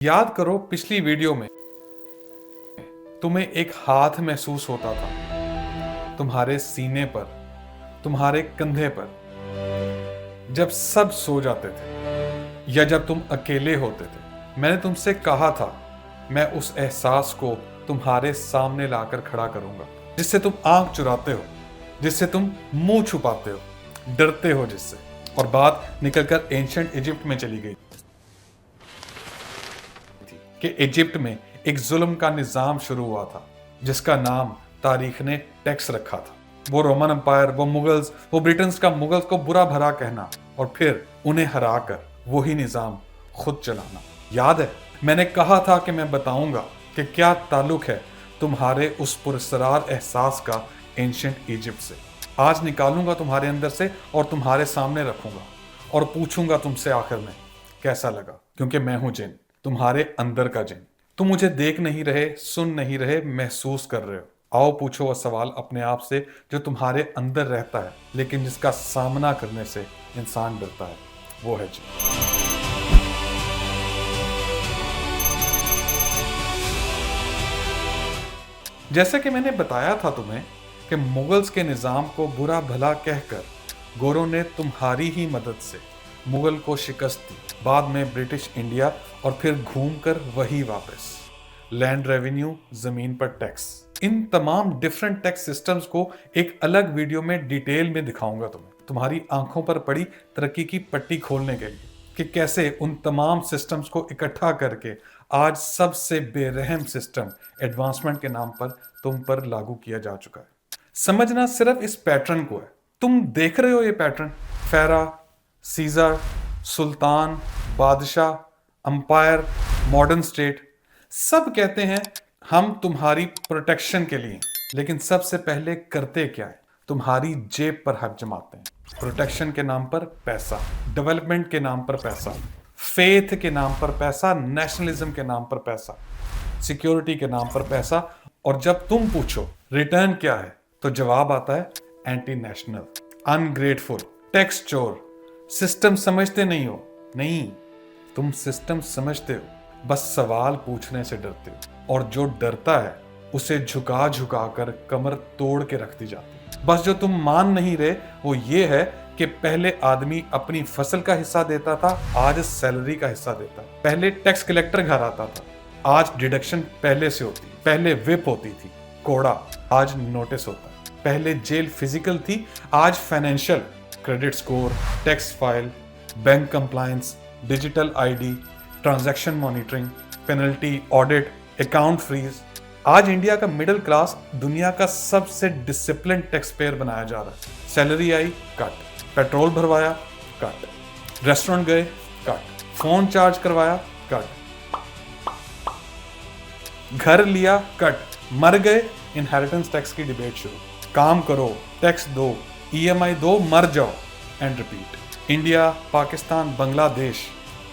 याद करो पिछली वीडियो में तुम्हें एक हाथ महसूस होता था तुम्हारे सीने पर, तुम्हारे कंधे पर, जब सब सो जाते थे या जब तुम अकेले होते थे। मैंने तुमसे कहा था मैं उस एहसास को तुम्हारे सामने लाकर खड़ा करूंगा जिससे तुम आंख चुराते हो, जिससे तुम मुंह छुपाते हो, डरते हो जिससे। और बात निकलकर एंशिएंट इजिप्ट में चली गई कि इजिप्ट में एक जुल्म का निजाम शुरू हुआ था जिसका नाम तारीख ने टैक्स रखा था। वो रोमन अंपायर, वो मुगल्स, वो ब्रिटेन का मुगल्स को बुरा भला कहना और फिर उन्हें हराकर वही निजाम खुद चलाना। याद है मैंने कहा था कि मैं बताऊंगा कि क्या ताल्लुक है तुम्हारे उस पुरस्कार एहसास का एंशिएंट इजिप्ट से। आज निकालूंगा तुम्हारे अंदर से और तुम्हारे सामने रखूंगा और पूछूंगा तुमसे आखिर में कैसा लगा, क्योंकि मैं हूं जिन, तुम्हारे अंदर का जिन। तुम मुझे देख नहीं रहे, सुन नहीं रहे, महसूस कर रहे हो। आओ पूछो वो सवाल अपने आप से जो तुम्हारे अंदर रहता है लेकिन जिसका सामना करने से इंसान डरता है। वो है जिन। जैसे कि मैंने बताया था तुम्हें कि मुगल्स के निजाम को बुरा भला कहकर गोरों ने तुम्हारी ही मदद से मुगल को शिकस्त दी। बाद में ब्रिटिश इंडिया और फिर घूमकर वही वापस। लैंड रेवेन्यू, जमीन पर टैक्स, इन तमाम डिफरेंट टैक्स सिस्टम्स को एक अलग वीडियो में डिटेल में दिखाऊंगा तुम्हारी आंखों पर पड़ी तरक्की की पट्टी खोलने के लिए कि कैसे उन तमाम सिस्टम्स को इकट्ठा करके आज सबसे बेरहम सिस्टम एडवांसमेंट के नाम पर तुम पर लागू किया जा चुका है। समझना सिर्फ इस पैटर्न को है। तुम देख रहे हो ये पैटर्न, फेरा, सीजर, सुल्तान, बादशाह, अंपायर, मॉडर्न स्टेट, सब कहते हैं हम तुम्हारी प्रोटेक्शन के लिए, लेकिन सबसे पहले करते क्या है? तुम्हारी जेब पर हक जमाते हैं। प्रोटेक्शन के नाम पर पैसा, डेवलपमेंट के नाम पर पैसा, फेथ के नाम पर पैसा, नेशनलिज्म के नाम पर पैसा, सिक्योरिटी के नाम पर पैसा। और जब तुम पूछो रिटर्न क्या है तो जवाब आता है एंटी नेशनल, अनग्रेटफुल, टैक्स चोर। सिस्टम समझते नहीं हो। नहीं, तुम सिस्टम समझते हो, बस सवाल पूछने से डरते हो। और जो डरता है उसे झुका झुका कर कमर तोड़ के रख दी जाती है। बस जो तुम मान नहीं रहे वो ये है कि पहले आदमी अपनी फसल का हिस्सा देता था, आज सैलरी का हिस्सा देता है। पहले टैक्स कलेक्टर घर आता था, आज डिडक्शन पहले से होती। पहले विप होती थी, कोड़ा, आज नोटिस होता है। पहले जेल फिजिकल थी, आज financial, credit score, tax file, bank compliance, digital ID, transaction monitoring, penalty, audit, account freeze. आज इंडिया का मिडिल क्लास दुनिया का सबसे डिसिप्लिन टैक्स पेयर बनाया जा रहा है। सैलरी आई, कट। पेट्रोल भरवाया, कट। रेस्टोरेंट गए, कट। फोन चार्ज करवाया, कट। घर लिया, कट। मर गए, इनहेरिटेंस टैक्स की डिबेट शुरू। काम करो, टैक्स दो, ईएमआई दो, मर जाओ, and repeat. India, Pakistan, Bangladesh,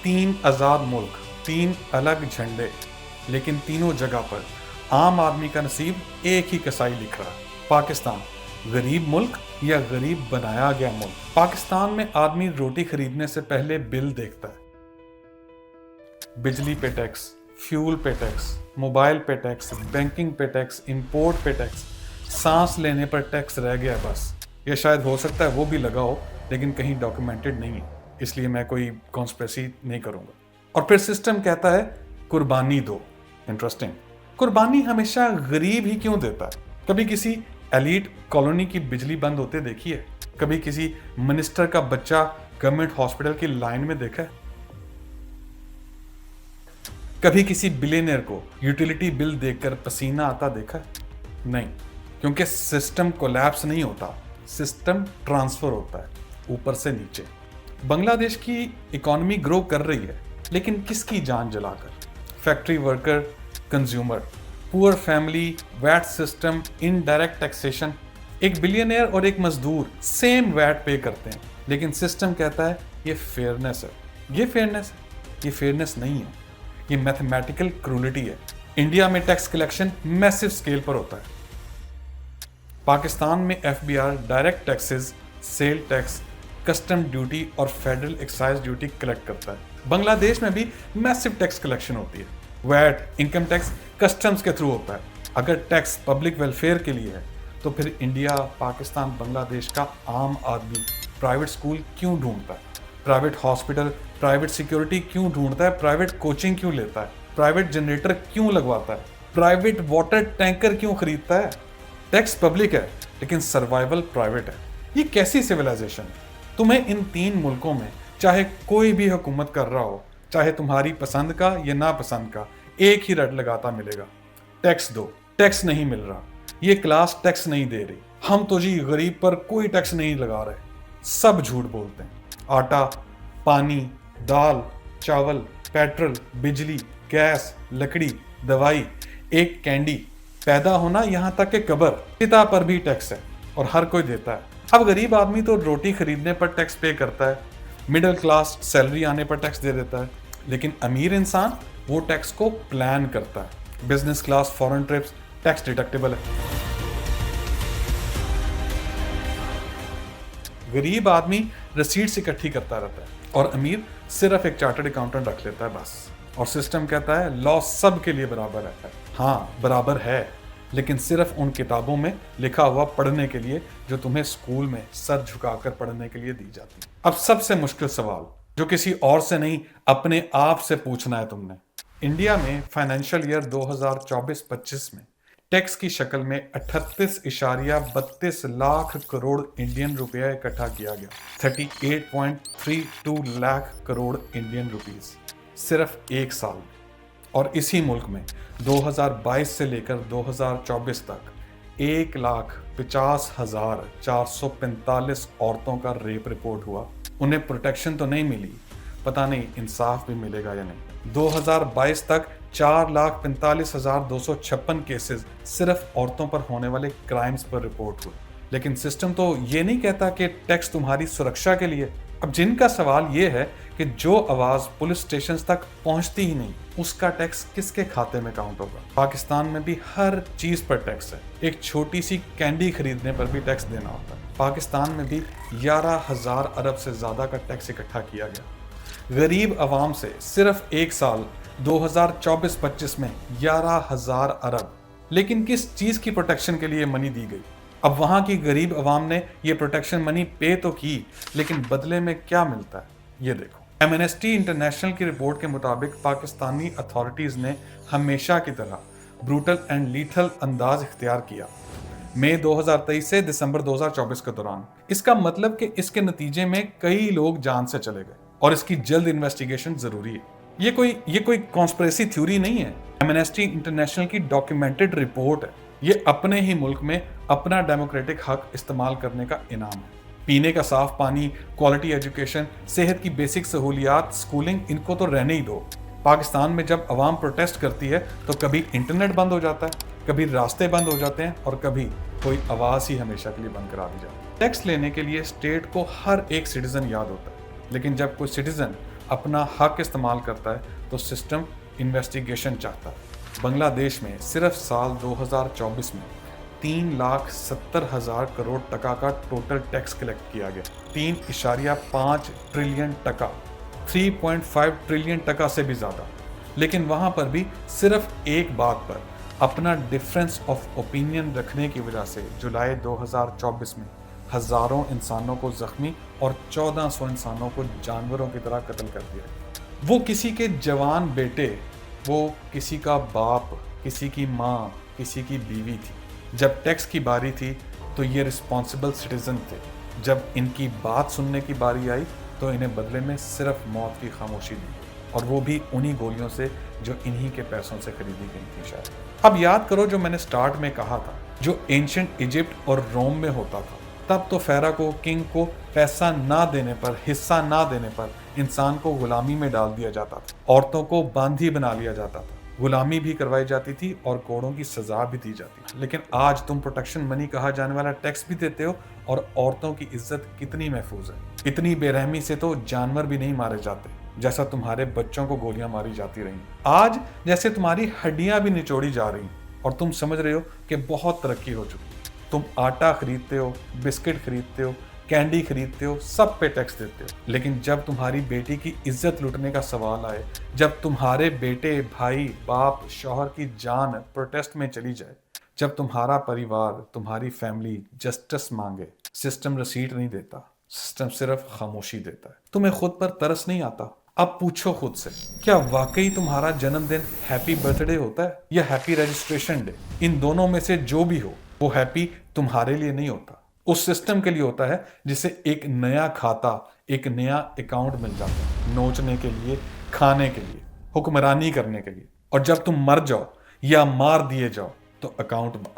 3 आजाद मुल्क, 3 अलग झंडे, लेकिन तीनों जगह पर आम आदमी का नसीब एक ही कसाई लिख रहा है। पाकिस्तान गरीब मुल्क या गरीब बनाया गया मुल्क। पाकिस्तान में आदमी रोटी खरीदने से पहले बिल देखता है। बिजली पे टैक्स, फ्यूल पे टैक्स, मोबाइल पे टैक्स, बैंकिंग पे टैक्स, इंपोर्ट पे टैक्स, सांस लेने पर टैक्स रह गया बस। ये शायद हो सकता है वो भी लगा हो लेकिन कहीं डॉक्यूमेंटेड नहीं है, इसलिए मैं कोई कॉन्स्पिरेसी नहीं करूंगा। और फिर सिस्टम कहता है कुर्बानी दो। इंटरेस्टिंग, कुर्बानी हमेशा गरीब ही क्यों देता है? कभी किसी एलीट कॉलोनी की बिजली बंद होते देखी है? कभी किसी मिनिस्टर का बच्चा गवर्नमेंट हॉस्पिटल की लाइन में देखा है? कभी किसी बिलियनर को यूटिलिटी बिल देखकर पसीना आता देखा है? नहीं, क्योंकि सिस्टम कोलैप्स नहीं होता, सिस्टम ट्रांसफर होता है ऊपर से नीचे। बांग्लादेश की इकोनॉमी ग्रो कर रही है लेकिन किसकी जान जलाकर? Factory worker, consumer, poor family, VAT system, indirect taxation. एक बिलियनर और एक मजदूर सेम वैट पे करते हैं लेकिन सिस्टम कहता है ये फेयरनेस है। ये फेयरनेस है? ये फेयरनेस नहीं है, ये मैथमेटिकल क्रूलिटी है। इंडिया में टैक्स कलेक्शन मैसिव स्केल पर होता है। पाकिस्तान में FBR direct taxes, sale tax, custom duty और फेडरल एक्साइज ड्यूटी कलेक्ट करता है। बांग्लादेश में भी मैसिव टैक्स कलेक्शन होती है। वैट, इनकम टैक्स कस्टम्स के थ्रू होता है। अगर टैक्स पब्लिक वेलफेयर के लिए है तो फिर इंडिया, पाकिस्तान, बांग्लादेश का आम आदमी प्राइवेट स्कूल क्यों ढूंढता है, प्राइवेट हॉस्पिटल, प्राइवेट सिक्योरिटी क्यों ढूंढता है, प्राइवेट कोचिंग क्यों लेता है, प्राइवेट जनरेटर क्यों लगवाता है, प्राइवेट वाटर टैंकर क्यों खरीदता है? टैक्स पब्लिक है लेकिन सर्वाइवल प्राइवेट है। ये कैसी सिविलाइजेशन है? तुम्हें इन 3 मुल्कों में चाहे कोई भी हुकूमत कर रहा हो, चाहे तुम्हारी पसंद का या नापसंद का, एक ही रट लगाता मिलेगा, टैक्स दो। टैक्स नहीं मिल रहा, ये क्लास टैक्स नहीं दे रही, हम तो जी गरीब पर कोई टैक्स नहीं लगा रहे। सब झूठ बोलते हैं। आटा, पानी, दाल, चावल, पेट्रोल, बिजली, गैस, लकड़ी, दवाई, एक कैंडी, पैदा होना, यहाँ तक कि कब्र, पिता पर भी टैक्स है और हर कोई देता है। अब गरीब आदमी तो रोटी खरीदने पर टैक्स पे करता है, मिडिल क्लास सैलरी आने पर टैक्स दे देता है, लेकिन अमीर इंसान वो टैक्स को प्लान करता है। Business class foreign trips tax deductible है। गरीब आदमी रसीट्स इकट्ठी करता रहता है और अमीर सिर्फ एक चार्टर्ड अकाउंटेंट रख लेता है बस। और सिस्टम कहता है लॉ सब के लिए बराबर है। हाँ, बराबर है, लेकिन सिर्फ उन किताबों में लिखा हुआ पढ़ने के लिए जो तुम्हें स्कूल में सर झुकाकर पढ़ने के लिए दी जाती है। अब सबसे मुश्किल सवाल जो किसी और से नहीं, अपने आप से पूछना है तुमने। इंडिया में फाइनेंशियल ईयर 2024-25 में टैक्स की शक्ल में 38.32 लाख करोड़ इंडियन रुपया इकट्ठा किया गया। 38.32 लाख करोड़ इंडियन रुपीस सिर्फ एक साल में। और इसी मुल्क में 2022 से लेकर 2024 तक 1,50,445 औरतों का रेप रिपोर्ट हुआ। उन्हें प्रोटेक्शन तो नहीं मिली, पता नहीं इंसाफ भी मिलेगा या नहीं। 2022 तक 4,45,256 केसेस सिर्फ औरतों पर होने वाले क्राइम्स पर रिपोर्ट हुए। लेकिन सिस्टम तो ये नहीं कहता कि टैक्स तुम्हारी सुरक्षा के लिए। अब जिनका सवाल ये है कि जो आवाज पुलिस स्टेशन तक पहुंचती ही नहीं, उसका टैक्स किसके खाते में काउंट होगा? पाकिस्तान में भी हर चीज पर टैक्स है। एक छोटी सी कैंडी खरीदने पर भी टैक्स देना होता है। पाकिस्तान में भी 11,000 अरब से ज्यादा का टैक्स इकट्ठा किया गया। गरीब आवाम से सिर्फ एक साल 2024-25 में 11,000 अरब। लेकिन किस चीज की प्रोटेक्शन के लिए मनी दी गई? अब वहां की गरीब आवाम ने ये प्रोटेक्शन मनी पे तो की, लेकिन बदले में क्या मिलता है ये देखो। एमनेस्टी इंटरनेशनल की रिपोर्ट के मुताबिक पाकिस्तानी अथॉरिटीज ने हमेशा की तरह ब्रूटल एंड लीथल अंदाज इख्तियार किया मई 2023 से दिसंबर 2024 के दौरान। इसका मतलब कि इसके नतीजे में कई लोग जान से चले गए और इसकी जल्द इन्वेस्टिगेशन जरूरी है। ये कोई कॉन्स्पिरेसी थ्योरी नहीं है। एमनेस्टी इंटरनेशनल की डॉक्यूमेंटेड रिपोर्ट है। ये अपने ही मुल्क में अपना डेमोक्रेटिक हक इस्तेमाल करने का इनाम है। पीने का साफ पानी, क्वालिटी एजुकेशन, सेहत की बेसिक सहूलियात, स्कूलिंग, इनको तो रहने ही दो। पाकिस्तान में जब अवाम प्रोटेस्ट करती है तो कभी इंटरनेट बंद हो जाता है, कभी रास्ते बंद हो जाते हैं और कभी कोई आवाज ही हमेशा के लिए बंद करा दी जाती है। टैक्स लेने के लिए स्टेट को हर एक सिटीजन याद होता है, लेकिन जब कोई सिटीजन अपना हक इस्तेमाल करता है तो सिस्टम इन्वेस्टिगेशन चाहता है। बांग्लादेश में सिर्फ साल 2024 में 3,70,000 करोड़ टका का टोटल टैक्स कलेक्ट किया गया। 3.5 ट्रिलियन टका, 3.5 ट्रिलियन टका से भी ज़्यादा। लेकिन वहाँ पर भी सिर्फ एक बात पर अपना डिफरेंस ऑफ ओपिनियन रखने की वजह से जुलाई 2024 में हज़ारों इंसानों को जख्मी और 1400 इंसानों को जानवरों की तरह कत्ल कर दिया। वो किसी के जवान बेटे, वो किसी का बाप, किसी की माँ, किसी की बीवी थी। जब टैक्स की बारी थी तो ये रिस्पॉन्सिबल सिटीजन थे। जब इनकी बात सुनने की बारी आई तो इन्हें बदले में सिर्फ मौत की खामोशी दी, और वो भी उन्हीं गोलियों से जो इन्हीं के पैसों से खरीदी गई थी शायद। अब याद करो जो मैंने स्टार्ट में कहा था, जो एंशिएंट इजिप्ट और रोम में होता था, तब तो फेरा को, किंग को पैसा ना देने पर, हिस्सा ना देने पर इंसान को गुलामी में डाल दिया जाता था। औरतों को बांधी बना लिया जाता था, गुलामी भी करवाई जाती थी और कोड़ों की सजा भी दी जाती थी। लेकिन आज तुम प्रोटेक्शन मनी कहा जाने वाला टैक्स भी देते हो और औरतों की इज्जत कितनी महफूज है। इतनी बेरहमी से तो जानवर भी नहीं मारे जाते जैसा तुम्हारे बच्चों को गोलियां मारी जाती रही। आज जैसे तुम्हारी हड्डियां भी निचोड़ी जा रही और तुम समझ रहे हो कि बहुत तरक्की हो चुकी। तुम आटा खरीदते हो, बिस्किट खरीदते हो, कैंडी खरीदते हो, सब पे टैक्स देते हो। लेकिन जब तुम्हारी बेटी की इज्जत लूटने का सवाल आए, जब तुम्हारे बेटे, भाई, बाप, शौहर की जान प्रोटेस्ट में चली जाए, जब तुम्हारा परिवार, तुम्हारी फैमिली जस्टिस मांगे, सिस्टम रसीट नहीं देता, सिस्टम सिर्फ खामोशी देता है। तुम्हें खुद पर तरस नहीं आता? अब पूछो खुद से, क्या वाकई तुम्हारा जन्मदिन हैप्पी बर्थडे होता है या हैप्पी रजिस्ट्रेशन डे? इन दोनों में से जो भी हो, वो हैप्पी तुम्हारे लिए नहीं होता, उस सिस्टम के लिए होता है जिसे एक नया खाता, एक नया अकाउंट मिल जाता है, नोचने के लिए, खाने के लिए, हुक्मरानी करने के लिए। और जब तुम मर जाओ या मार दिए जाओ तो अकाउंट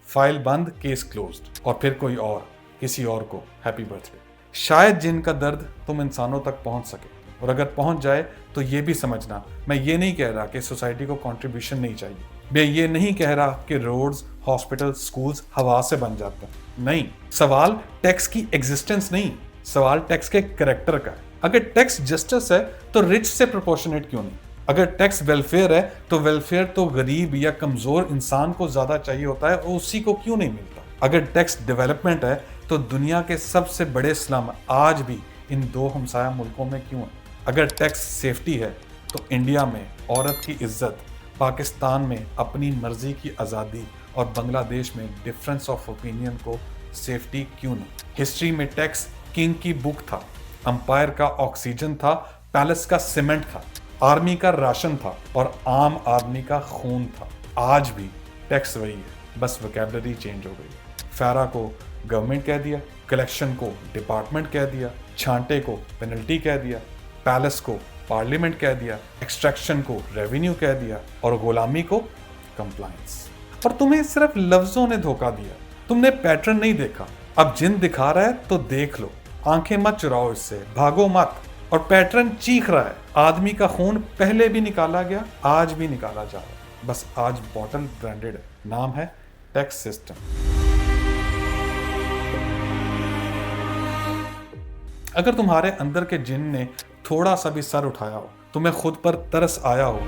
फाइल बंद, केस क्लोज्ड, और फिर कोई और, किसी और को हैप्पी बर्थडे। शायद जिनका दर्द तुम इंसानों तक पहुंच सके, और अगर पहुंच जाए तो ये भी समझना, मैं ये नहीं कह रहा कि सोसाइटी को कंट्रीब्यूशन नहीं चाहिए, मैं ये नहीं कह रहा कि रोड्स, हॉस्पिटल, स्कूल्स हवा से बन जाते हैं। नहीं, सवाल टैक्स की एग्जिस्टेंस नहीं, सवाल टैक्स के कैरेक्टर का है। अगर टैक्स जस्टिस है तो रिच से प्रोपोर्शनेट क्यों नहीं? अगर टैक्स वेलफेयर है तो वेलफेयर तो गरीब या कमजोर इंसान को ज्यादा चाहिए होता है, और उसी को क्यों नहीं मिलता? अगर टैक्स डेवलपमेंट है तो दुनिया के सबसे बड़े स्लम आज भी इन दो हमसाया मुल्कों में क्यों है? अगर टैक्स सेफ्टी है तो इंडिया में औरत की इज्जत, पाकिस्तान में अपनी मर्जी की आज़ादी, और बांग्लादेश में डिफरेंस ऑफ ओपिनियन को सेफ्टी क्यों नहीं? हिस्ट्री में टैक्स किंग की बुक था, अंपायर का ऑक्सीजन था, पैलेस का सीमेंट था, आर्मी का राशन था, और आम आदमी का खून था। आज भी टैक्स वही है, बस वोकैबुलरी चेंज हो गई। फैरा को गवर्नमेंट कह दिया, कलेक्शन को डिपार्टमेंट कह दिया, छांटे को पेनल्टी कह दिया, पैलेस को पार्लियामेंट कह दिया, एक्सट्रैक्शन को रेवेन्यू कह दिया, और गुलामी को कंप्लायंस। और तुम्हें सिर्फ लफ्जों ने धोखा दिया, तुमने पैटर्न नहीं देखा। अब जिन दिखा रहा है तो देख लो, आंखें मत चुराओ इससे, भागो मत। और पैटर्न चीख रहा है, आदमी का खून पहले भी निकाला गया, आज भी निकाला जा रहा है, बस आज बॉटल ब्रांडेड है, नाम है टैक्स सिस्टम। अगर तुम्हारे अंदर के जिन ने थोड़ा सा भी सर उठाया हो, तुम्हें खुद पर तरस आया हो,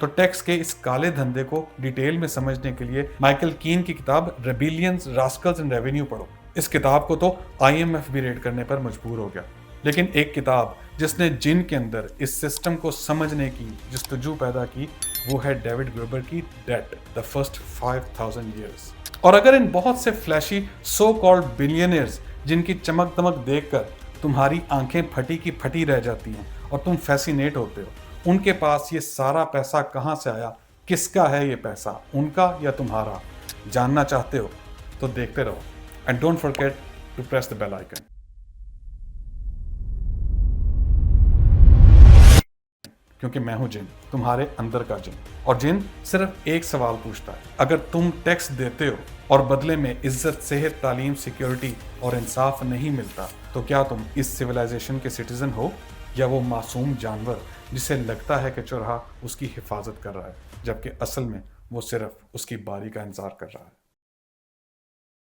तो टैक्स के इस काले धंधे को डिटेल में समझने के लिए माइकल कीन की किताब रेबिलियंस, रास्कल्स एंड रेवेन्यू पढ़ो। इस किताब को तो IMF भी रेड करने पर मजबूर हो गया। लेकिन एक किताब जिसने जिन के अंदर इस सिस्टम को समझने की जस्तजू पैदा की, वो है डेविड ग्रोबर की डेट, द फर्स्ट 5000 ईयर्स। और अगर इन बहुत से फ्लैशी सो कॉल्ड बिलियनियर्स जिनकी चमक दमक देखकर तुम्हारी आंखें फटी की फटी रह जाती हैं और तुम फैसिनेट होते हो, उनके पास ये सारा पैसा कहाँ से आया, किसका है ये पैसा, उनका या तुम्हारा, जानना चाहते हो तो देखते रहो। And don't forget to press the bell icon, क्योंकि मैं हूं जिन, तुम्हारे अंदर का जिन। और जिन सिर्फ एक सवाल पूछता है, अगर तुम टैक्स देते हो और बदले में इज्जत, सेहत, तालीम, सिक्योरिटी और इंसाफ नहीं मिलता, तो क्या तुम इस सिविलाइजेशन के सिटीजन हो या वो मासूम जानवर जिसे लगता है कि चौराहा उसकी हिफाजत कर रहा है, जबकि असल में वो सिर्फ उसकी बारी का इंतजार कर रहा है।